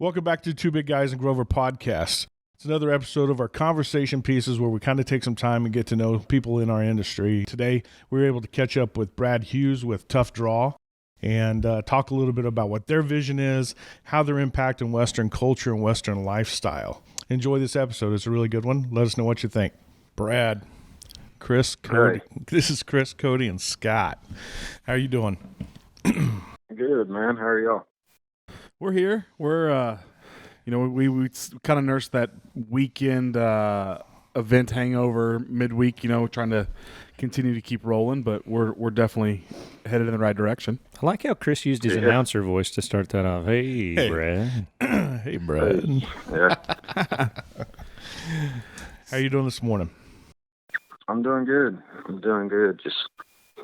Welcome back to Two Big Guys and Grover podcast. It's another episode of our conversation pieces where we kind of take some time and get to know people in our industry. Today, we were able to catch up with Brad Hughes with Tough Draw and talk a little bit about what their vision is, how they're impacting Western culture and Western lifestyle. Enjoy this episode. It's a really good one. Let us know what you think. Brad, Cris, Cody. Hey. This is Cris, Cody, and Scott. How are you doing? Good, man. How are y'all? We're here. We're, we kind of nursed that weekend event hangover midweek, trying to continue to keep rolling, but we're definitely headed in the right direction. I like how Cris used his announcer voice to start that off. Hey. Brad. Hey, Brad. Yeah. How are you doing this morning? I'm doing good. Just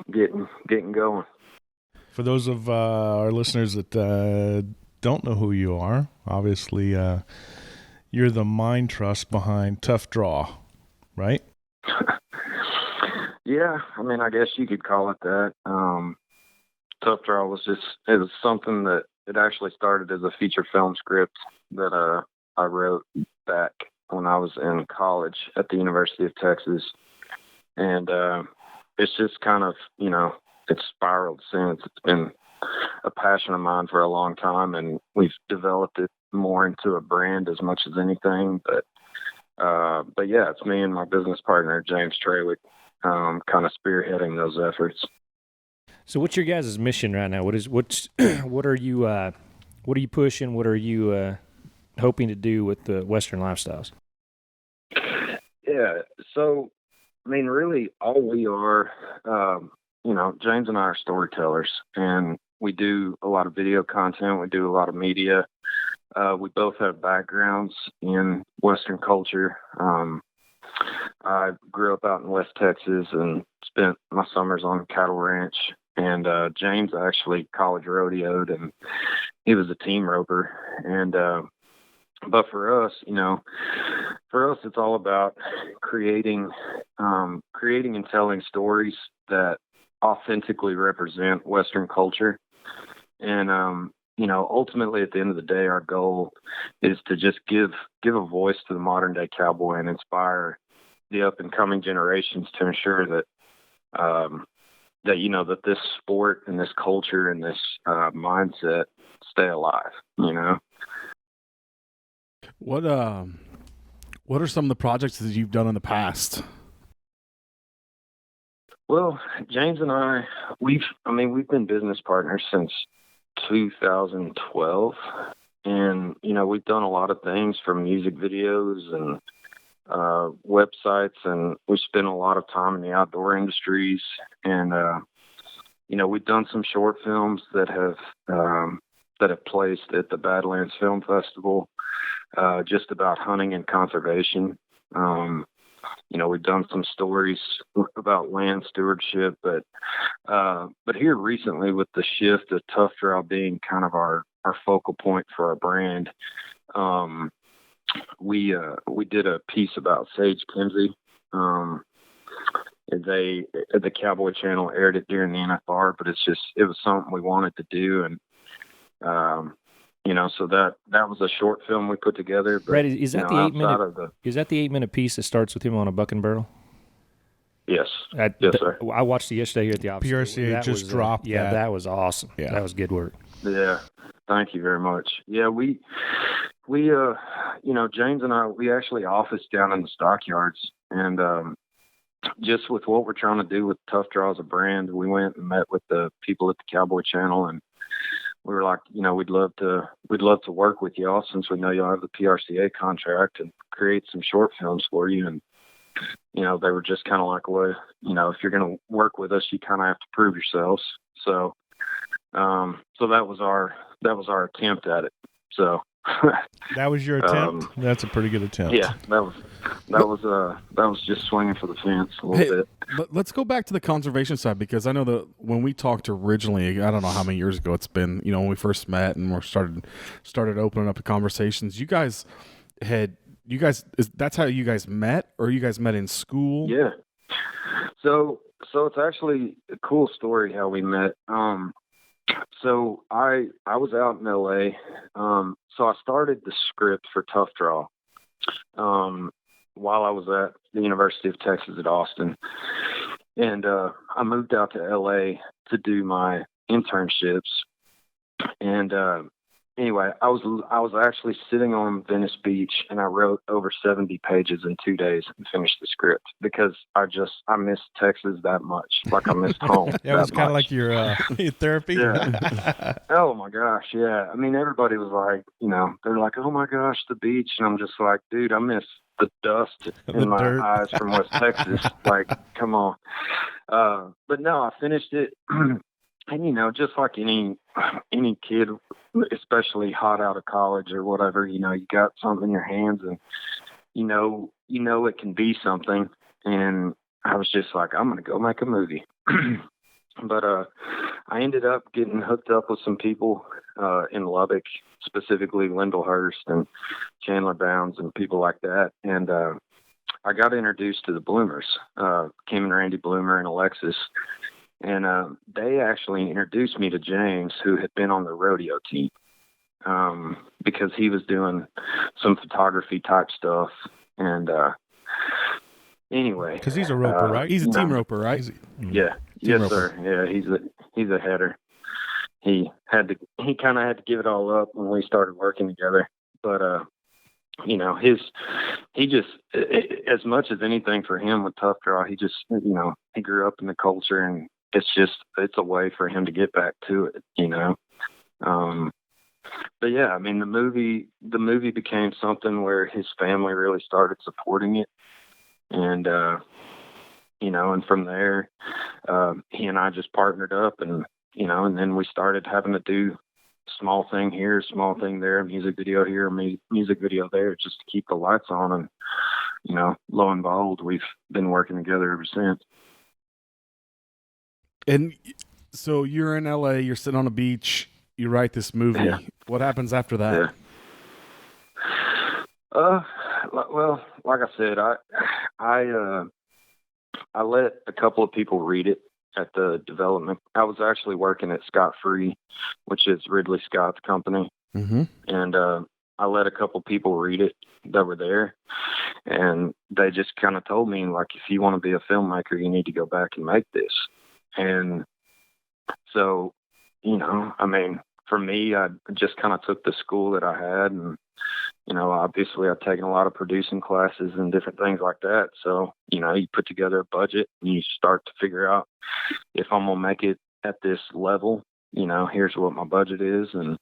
getting going. For those of our listeners that don't know who you are, obviously you're the mind trust behind Tough Draw, right? Yeah, I guess you could call it that. Tough Draw was something that it actually started as a feature film script that I wrote back when I was in college at the University of Texas. And it's just kind of, it's spiraled since. It's been a passion of mine for a long time, and we've developed it more into a brand as much as anything. But yeah, it's me and my business partner, James Trawick, kind of spearheading those efforts. So what's your guys' mission right now? What are you pushing? What are you hoping to do with the Western lifestyles? Yeah. So, really all we are, James and I are storytellers, and we do a lot of video content. We do a lot of media. We both have backgrounds in Western culture. I grew up out in West Texas and spent my summers on a cattle ranch. And James actually college rodeoed, and he was a team roper. And but for us, it's all about creating and telling stories that authentically represent Western culture. And, ultimately at the end of the day, our goal is to just give a voice to the modern day cowboy and inspire the up and coming generations to ensure that, that this sport and this culture and this mindset stay alive, What are some of the projects that you've done in the past? Well, James and I, we've been business partners since 2012, and we've done a lot of things from music videos and websites, and we spent a lot of time in the outdoor industries, and we've done some short films that have placed at the Badlands Film Festival, just about hunting and conservation. We've done some stories about land stewardship, but here recently, with the shift of Tough Draw being kind of our focal point for our brand, we did a piece about Sage Kinsey. The Cowboy Channel aired it during the NFR, but it was something we wanted to do, and so that was a short film we put together. But, Brad, is that the 8-minute? Is that the 8-minute piece that starts with him on a buck and barrel? Yes. Yes, sir. I watched it yesterday here at the office. PRCA just dropped. Yeah, that was awesome. Yeah, that was good work. Yeah, thank you very much. Yeah, we James and I, we actually officed down in the stockyards, and just with what we're trying to do with Tough Draw as a brand, we went and met with the people at the Cowboy Channel, and we were like, we'd love to work with y'all, since we know y'all have the PRCA contract, and create some short films for you. And they were just kind of like, well, if you're going to work with us, you kind of have to prove yourselves. So that was our attempt at it. So that was your attempt. That's a pretty good attempt. Yeah, that was just swinging for the fence a little bit. But let's go back to the conservation side, because I know that when we talked originally, I don't know how many years ago it's been, when we first met and we started opening up the conversations, that's how you guys met, or you guys met in school? Yeah. So it's actually a cool story how we met. So I was out in LA. So I started the script for Tough Draw while I was at the University of Texas at Austin. And I moved out to LA to do my internships. And anyway, I was actually sitting on Venice Beach, and I wrote over 70 pages in 2 days and finished the script because I missed Texas that much. Like I missed home. It was kind of like your therapy. Yeah. Oh my gosh, yeah. I mean, everybody was like, they're like, "Oh my gosh, the beach," and I'm just like, dude, I miss the dust in my dirt. eyes from West Texas. Like, come on. But no, I finished it. And just like any kid, especially hot out of college or whatever, you got something in your hands, and you know it can be something. And I was just like, I'm gonna go make a movie. But I ended up getting hooked up with some people in Lubbock, specifically Lindelhurst and Chandler Bounds and people like that. And I got introduced to the Bloomers, Kim and Randy Bloomer and Alexis. And they actually introduced me to James, who had been on the rodeo team, because he was doing some photography type stuff. And anyway, Because he's a roper, right? He's a team roper, right? Yeah. Yes, sir. Yeah, he's a header. He kind of had to give it all up when we started working together. But he just, as much as anything for him with Tough Draw, he just, he grew up in the culture, and it's a way for him to get back to it, But yeah, I mean, the movie became something where his family really started supporting it. And, and from there, he and I just partnered up, and then we started having to do small thing here, small thing there, music video here, music video there, just to keep the lights on. And, lo and behold, we've been working together ever since. And so you're in LA, you're sitting on a beach, you write this movie. Yeah. What happens after that? Yeah. Well, like I said, I let a couple of people read it at the development. I was actually working at Scott Free, which is Ridley Scott's company. Mm-hmm. And I let a couple people read it that were there. And they just kind of told me, like, if you want to be a filmmaker, you need to go back and make this. And so, I mean, for me, I just kind of took the school that I had, and, obviously I've taken a lot of producing classes and different things like that. So, you put together a budget, and you start to figure out, if I'm going to make it at this level, here's what my budget is. And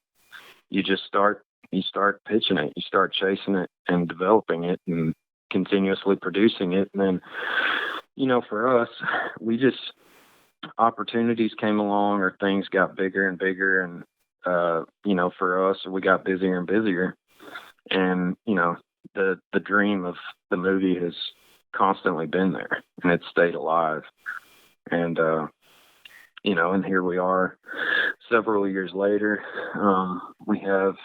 you start pitching it, you start chasing it and developing it and continuously producing it. And then, for us, opportunities came along, or things got bigger and bigger. And, for us, we got busier and busier. And, the dream of the movie has constantly been there, and it's stayed alive. And, and here we are several years later. We have,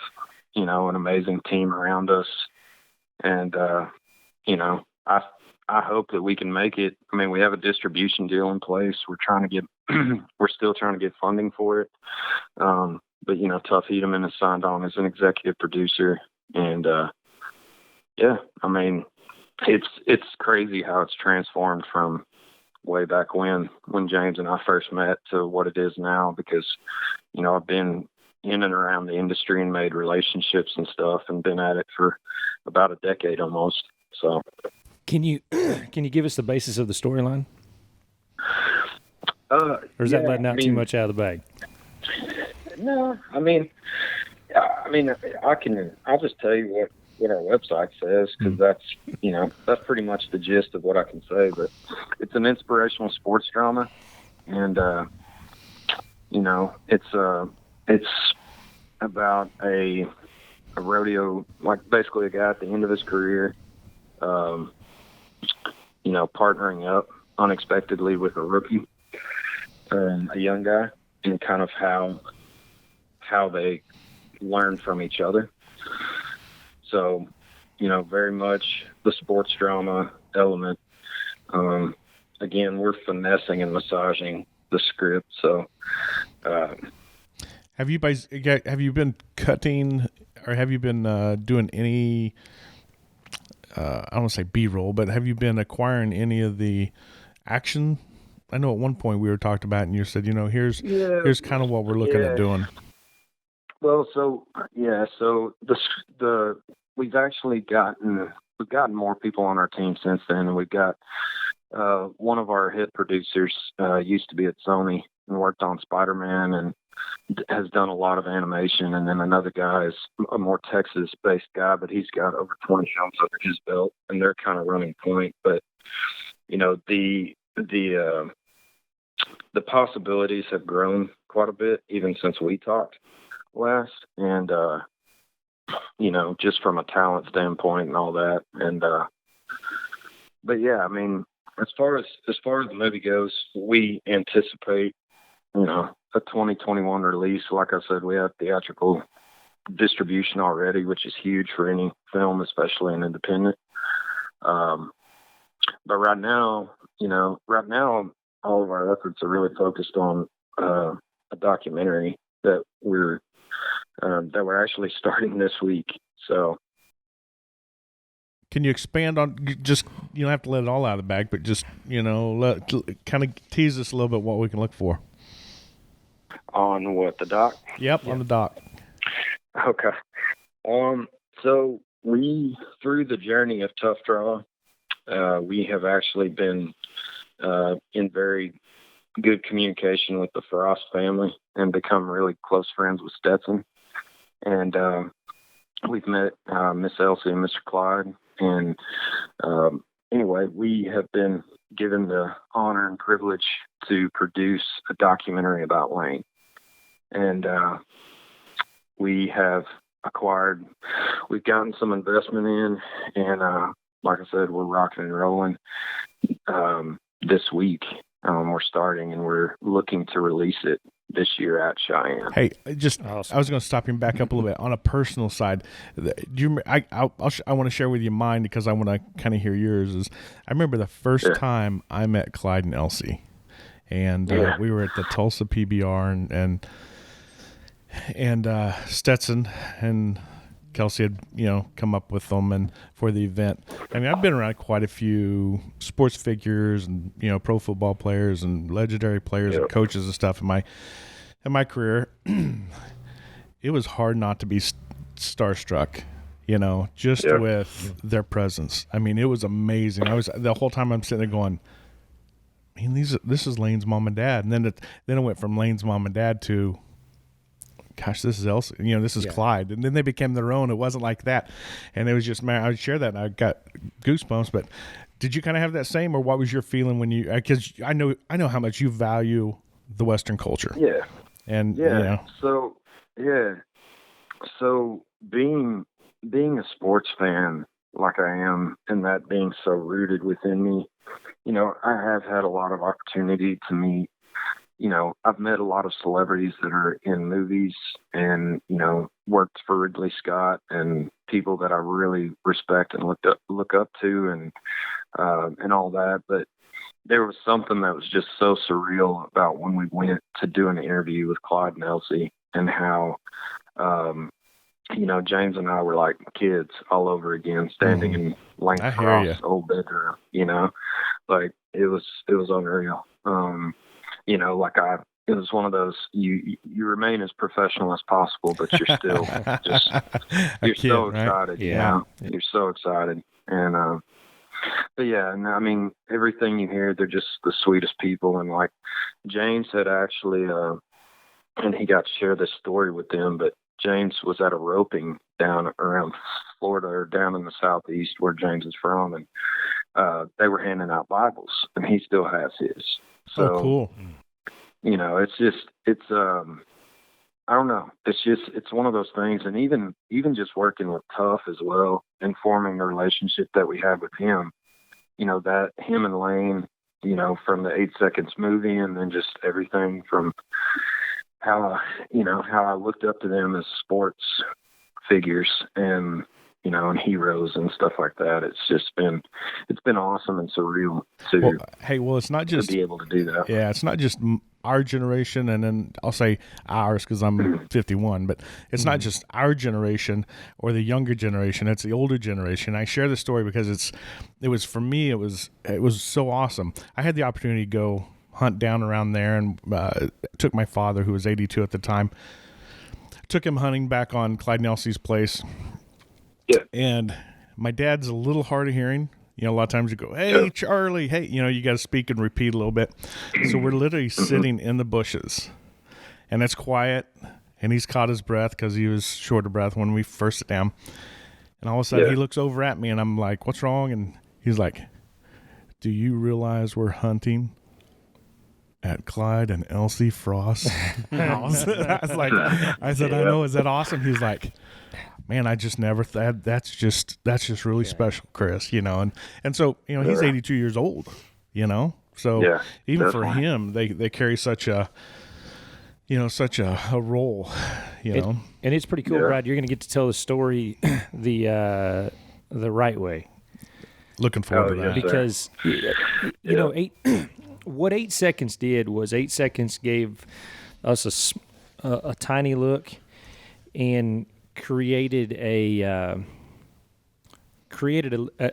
an amazing team around us. And, I hope that we can make it. I mean, we have a distribution deal in place. We're still trying to get funding for it. But, Tuff Hedeman is signed on as an executive producer. And, yeah, I mean, it's crazy how it's transformed from way back when James and I first met to what it is now, because, I've been in and around the industry and made relationships and stuff, and been at it for about a decade almost. So can you give us the basis of the storyline? Or is that letting out too much out of the bag? No, I'll just tell you what our website says, because that's pretty much the gist of what I can say. But it's an inspirational sports drama, and it's about a rodeo, like basically a guy at the end of his career, partnering up unexpectedly with a rookie, a young guy, and kind of how they learn from each other. So, very much the sports drama element. Again, we're finessing and massaging the script. So, Have you been cutting, or have you been doing any? I don't want to say B-roll, but have you been acquiring any of the action? I know at one point we were talked about, and you said, here's kind of what we're looking at doing. Well, so we've gotten more people on our team since then, and we've got one of our hit producers used to be at Sony and worked on Spider-Man and has done a lot of animation, and then another guy is a more Texas-based guy, but he's got over 20 films under his belt, and they're kind of running point. But the possibilities have grown quite a bit even since we talked last, and just from a talent standpoint and all that. And but yeah, I mean, as far as the movie goes, we anticipate a 2021 release. Like I said, we have theatrical distribution already, which is huge for any film, especially an independent. But right now, all of our efforts are really focused on a documentary that we're actually starting this week. So, can you expand on, just, you don't have to let it all out of the bag, but just, kind of tease us a little bit what we can look for. On what, the doc? Yep, on the doc. Okay. So we, through the journey of Tough Draw, we have actually been in very good communication with the Frost family and become really close friends with Stetson. And we've met Miss Elsie and Mr. Clyde. And anyway, we have been given the honor and privilege to produce a documentary about Lane. And we've gotten some investment in, and like I said, we're rocking and rolling this week. We're starting, and we're looking to release it this year at Cheyenne. Hey, awesome. I was going to stop you and back up a little bit. On a personal side, do you? I want to share with you mine, because I want to kind of hear yours. I remember the first time I met Clyde and Elsie, and we were at the Tulsa PBR, and Stetson and Kelsey had come up with them and for the event. I mean, I've been around quite a few sports figures and pro football players and legendary players and coaches and stuff in my career. It was hard not to be starstruck, with their presence. I mean, it was amazing. The whole time I'm sitting there going, man, this is Lane's mom and dad, and then it went from Lane's mom and dad to, gosh, this is Elsie, this is Clyde. And then they became their own. It wasn't like that. And it was just, man, I would share that, and I got goosebumps. But did you kind of have that same, or what was your feeling when you, because I know how much you value the Western culture. Yeah. And, So being a sports fan like I am, and that being so rooted within me, I have had a lot of opportunity to meet. I've met a lot of celebrities that are in movies and, worked for Ridley Scott, and people that I really respect and look up to, and all that. But there was something that was just so surreal about when we went to do an interview with Clyde and Elsie, and how, James and I were like kids all over again, standing in Lane Frost's old bedroom, like it was unreal. It was one of those, you remain as professional as possible, but you're still so excited. Yeah. You're so excited. And, but yeah, and I mean, everything you hear, they're just the sweetest people. And like James had actually, and he got to share this story with them, but James was at a roping down around Florida, or down in the Southeast where James is from. And, they were handing out Bibles, and he still has his. So, cool. It's I don't know. It's one of those things. And even just working with Tough as well, and forming the relationship that we had with him, that him and Lane, from the 8 Seconds movie, and then just everything from how I looked up to them as sports figures, and and heroes and stuff like that. It's been awesome and surreal to it's not just to be able to do that. Yeah, it's not just our generation, and then I'll say ours because I'm 51, but it's not just our generation or the younger generation. It's the older generation. I share this story because it was for me. It was so awesome. I had the opportunity to go hunt down around there, and took my father, who was 82 at the time, took him hunting back on Clyde Nelsey's place. Yeah. And my dad's a little hard of hearing. A lot of times you go, hey, Charlie, hey, you got to speak and repeat a little bit. So we're literally sitting in the bushes, and it's quiet, and he's caught his breath because he was short of breath when we first sat down. And all of a sudden he looks over at me, and I'm like, what's wrong? And he's like, do you realize we're hunting at Clyde and Elsie Frost's house? I said, I know. Is that awesome? He's like, man, I just never thought that's just really special, Cris, and so, he's 82 years old, so even for him, they carry such a role, And it's pretty cool, Brad. You're going to get to tell the story the right way. Looking forward to that. Because, what 8 seconds did was 8 seconds gave us a tiny look and created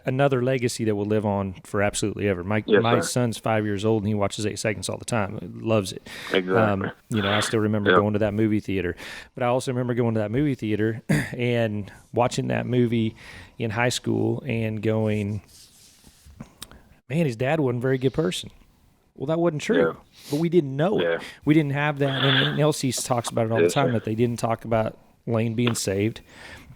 another legacy that will live on for absolutely ever. My son's 5 years old, and he watches 8 seconds all the time. Loves it. Exactly. I still remember going to that movie theater, but I also remember going to that movie theater and watching that movie in high school and going, man, his dad wasn't a very good person. Well, that wasn't true, but we didn't know it. We didn't have that. And Elsie talks about it all the time, that they didn't talk about Lane being saved.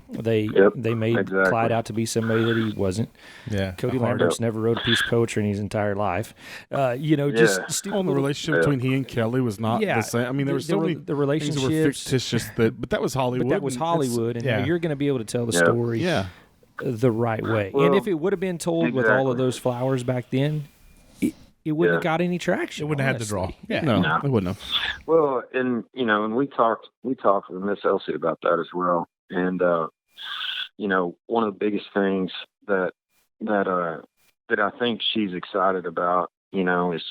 They made Clyde out to be somebody that he wasn't. Yeah, Cody Lambert's never wrote a piece of poetry in his entire life. Just the relationship between he and Kelly was not the same. I mean, there was so many the relationships things that were fictitious, but that was Hollywood. But that was Hollywood, and you're going to be able to tell the story the right way. Well, and if it would have been told with all of those flowers back then, it wouldn't have got any traction. It wouldn't have had to draw. Yeah, no, it wouldn't have. Well, and we talked with Miss Elsie about that as well. And one of the biggest things that I think she's excited about, is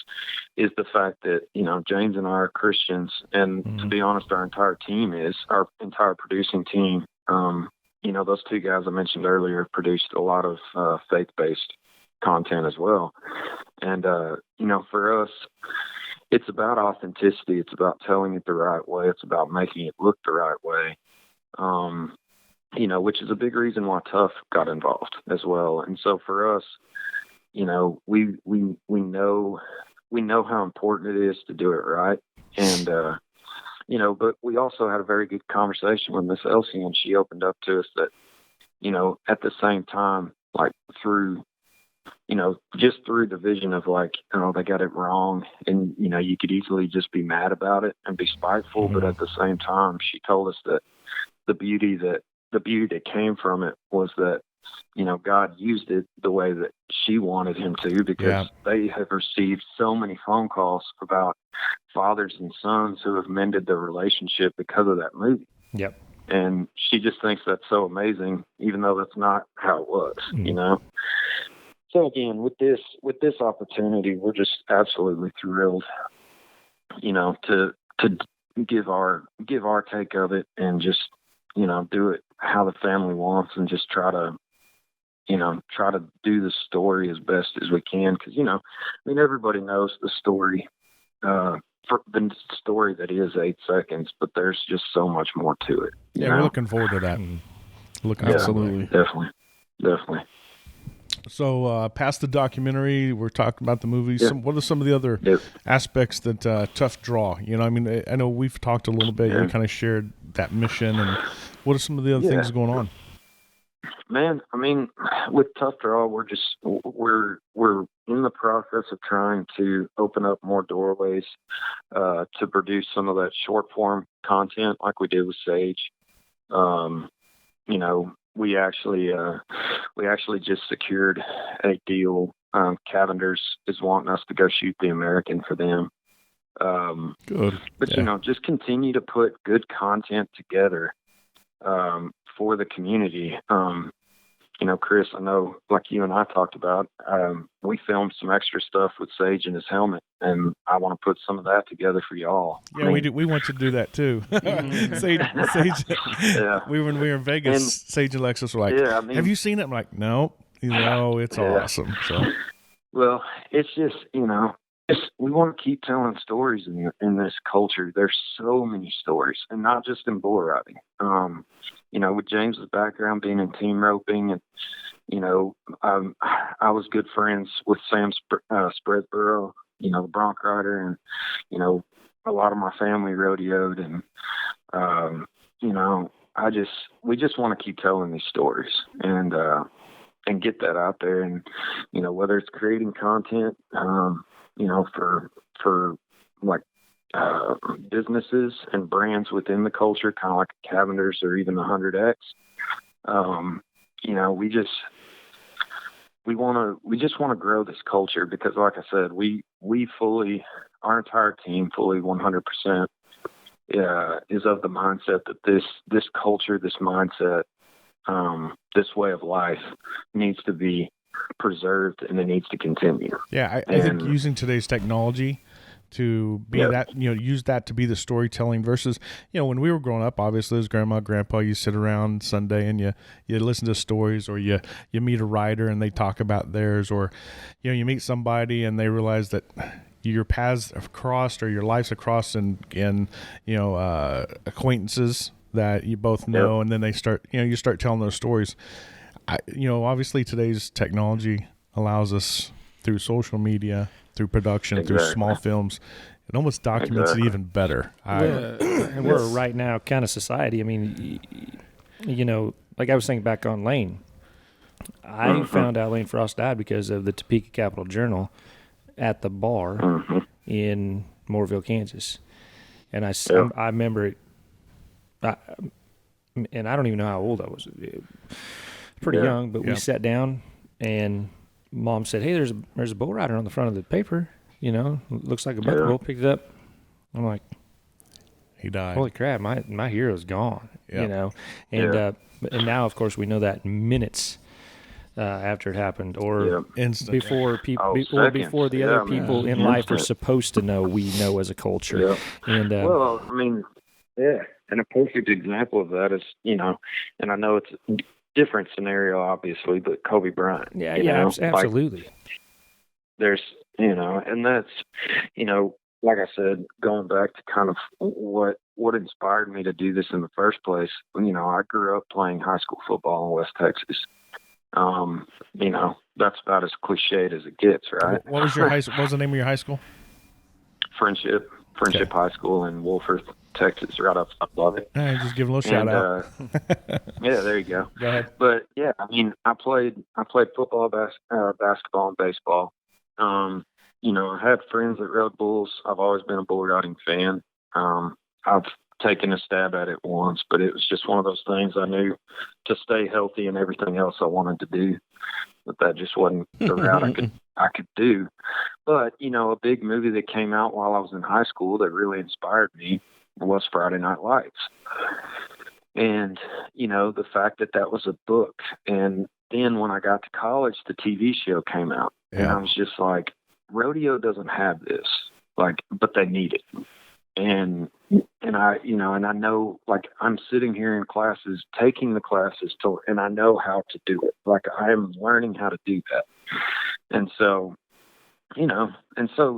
the fact that James and I are Christians, and to be honest, our entire producing team. Those two guys I mentioned earlier produced a lot of faith-based content as well. And, for us, it's about authenticity. It's about telling it the right way. It's about making it look the right way. Which is a big reason why Tough got involved as well. And so for us, we know how important it is to do it right. And, but we also had a very good conversation with Miss Elsie, and she opened up to us that, at the same time, like through the vision of like, they got it wrong. And, you could easily just be mad about it and be spiteful. But at the same time, she told us that the beauty that came from it was that, God used it the way that she wanted him to, because they have received so many phone calls about fathers and sons who have mended their relationship because of that movie. Yep. And she just thinks that's so amazing, even though that's not how it was, So again, with this opportunity, we're just absolutely thrilled, to give our take of it and just, do it how the family wants, and just try to do the story as best as we can. Cause everybody knows the story, for the story that is 8 seconds, but there's just so much more to it. We're looking forward to that. Absolutely. Definitely. So past the documentary, we're talking about the movie. What are some of the other aspects that Tough draw? I know we've talked a little bit. You kind of shared that mission, and what are some of the other things going on? Man, with Tough Draw, we're in the process of trying to open up more doorways to produce some of that short form content like we did with Sage. We actually just secured a deal. Cavender's is wanting us to go shoot The American for them. Good. But just continue to put good content together for the community. Cris, I know, like you and I talked about, we filmed some extra stuff with Sage and his helmet, and I want to put some of that together for y'all. Yeah, we do. We want you to do that too. Sage, Yeah. when we were in Vegas, And- Sage and Alexis were like, Yeah, I mean- "Have you seen it?" I'm like, "No." It's awesome. So, Well, it's just, we want to keep telling stories in this culture. There's so many stories, and not just in bull riding. With James's background being in team roping, and I was good friends with Sam Spreadborough, the bronc rider, and a lot of my family rodeoed, and we just want to keep telling these stories and get that out there, and whether it's creating content, for like businesses and brands within the culture, kind of like Cavender's or even the 100X. We just want to grow this culture, because, like I said, our entire team fully 100% is of the mindset that this culture, this mindset, this way of life needs to be preserved, and it needs to continue. Yeah, I think using today's technology to be that, use that to be the storytelling versus, when we were growing up, obviously as grandma, grandpa, you sit around Sunday and you listen to stories, or you meet a writer and they talk about theirs, or, you meet somebody and they realize that your paths have crossed, or your life's across in acquaintances that you both know, and then they start, you start telling those stories. Obviously today's technology allows us, through social media, through production, through small films, it almost documents it even better. And we're a right now kind of society. I mean, like I was saying back on Lane, I found out Lane Frost died because of the Topeka Capital Journal at the bar in Moorville, Kansas. And I remember it, and I don't even know how old I was. Pretty young, but we sat down, and Mom said, "Hey, there's a bull rider on the front of the paper. Looks like a buck bull." Picked it up. I'm like, he died. Holy crap, my hero's gone. And now, of course, we know that minutes after it happened, or before people, or before the other people in life are supposed to know. We know as a culture. And well, I mean, and a perfect example of that is, and I know it's a different scenario, obviously, but Kobe Bryant. Absolutely. Like, there's, and that's, like I said, going back to kind of what inspired me to do this in the first place. I grew up playing high school football in West Texas. That's about as cliched as it gets, right? What was the name of your high school? Friendship High School in Wolford, Texas, right outside Lubbock. Hey, just give a little shout out. Yeah, there you go. Go ahead. But yeah, I mean, I played football, basketball, and baseball. I had friends that rode bulls. I've always been a bull riding fan. I've taken a stab at it once, but it was just one of those things I knew to stay healthy and everything else I wanted to do, but that just wasn't the route I could do. But, a big movie that came out while I was in high school that really inspired me was Friday Night Lights. And, the fact that was a book. And then when I got to college, the TV show came out. And I was just like, rodeo doesn't have this, but they need it. And I know, like, I'm sitting here in classes, taking the classes and I know how to do it. Like, I'm learning how to do that. And so,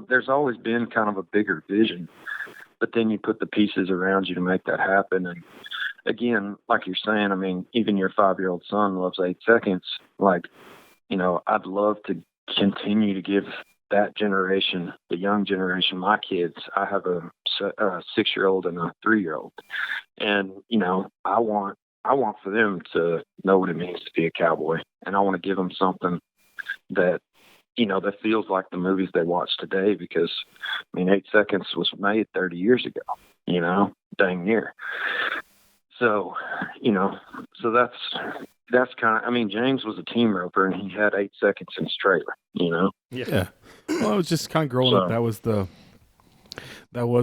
there's always been kind of a bigger vision, but then you put the pieces around you to make that happen. And again, like you're saying, I mean, even your 5-year-old son loves 8 seconds. Like, I'd love to continue to give that generation, the young generation, my kids. I have a 6-year-old and a 3-year-old, and I want for them to know what it means to be a cowboy, and I want to give them something that that feels like the movies they watch today. Because 8 Seconds was made 30 years ago, dang near. So so that's kind of, James was a team roper, and he had 8 seconds in his trailer, Yeah. Well, I was just kind of growing up. That was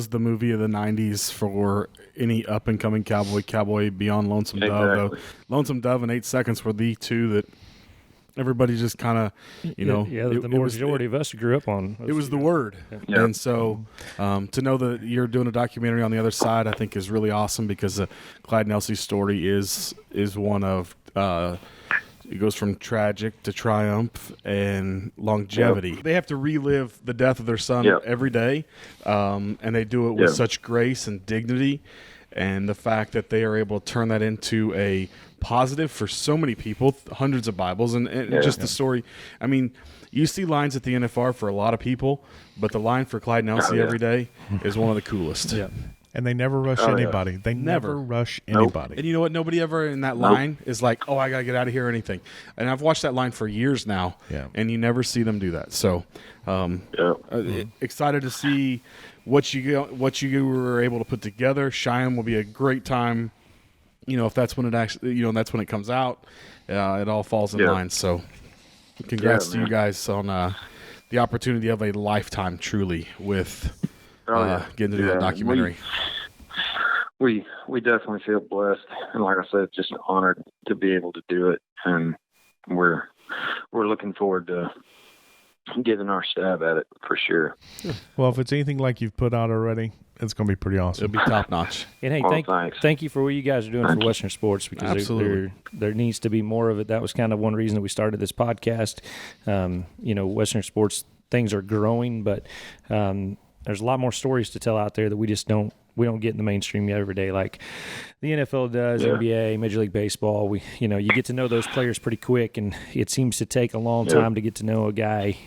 the movie of the 90s for any up and coming cowboy beyond Lonesome Dove. Though Lonesome Dove and 8 Seconds were the two that everybody just kind of, the majority of us grew up on. It was the word. Yeah. And so to know that you're doing a documentary on the other side, I think is really awesome, because Clyde and Elsie's story is one of it goes from tragic to triumph and longevity. They have to relive the death of their son every day, and they do it with such grace and dignity. And the fact that they are able to turn that into a positive for so many people, hundreds of Bibles, and just the story. I mean, you see lines at the NFR for a lot of people, but the line for Clyde and Elsie every day is one of the coolest. Yeah. And they never rush anybody. They never rush anybody. And you know what? Nobody ever in that line is like, oh, I got to get out of here or anything. And I've watched that line for years now, and you never see them do that. So excited to see what you were able to put together. Cheyenne will be a great time. If that's when it actually, that's when it comes out. It all falls in line. So congrats to you guys on the opportunity of a lifetime, truly, with getting to do that documentary. We definitely feel blessed, and like I said, just honored to be able to do it, and we're looking forward to giving our stab at it for sure. Well, if it's anything like you've put out already, it's going to be pretty awesome. It'll be top notch. And hey, thank you for what you guys are doing for Western sports, because there needs to be more of it. That was kind of one reason that we started this podcast. Western sports things are growing, but there's a lot more stories to tell out there that we don't get in the mainstream every day, like the NFL does, NBA, Major League Baseball. You get to know those players pretty quick, and it seems to take a long time to get to know a guy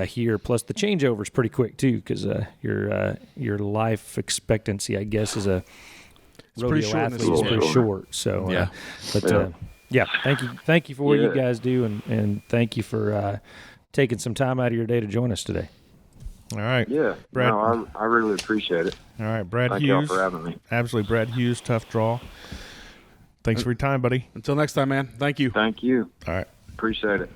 here. Plus, the changeover is pretty quick too, because your life expectancy, I guess, as a rodeo athlete is pretty short. So, thank you for what you guys do, and thank you for taking some time out of your day to join us today. All right. Yeah. Brad. No, I really appreciate it. All right, Brad Thank Hughes. y'all for having me. Absolutely. Brad Hughes, Tough Draw. Thanks for your time, buddy. Until next time, man. Thank you. Thank you. All right. Appreciate it.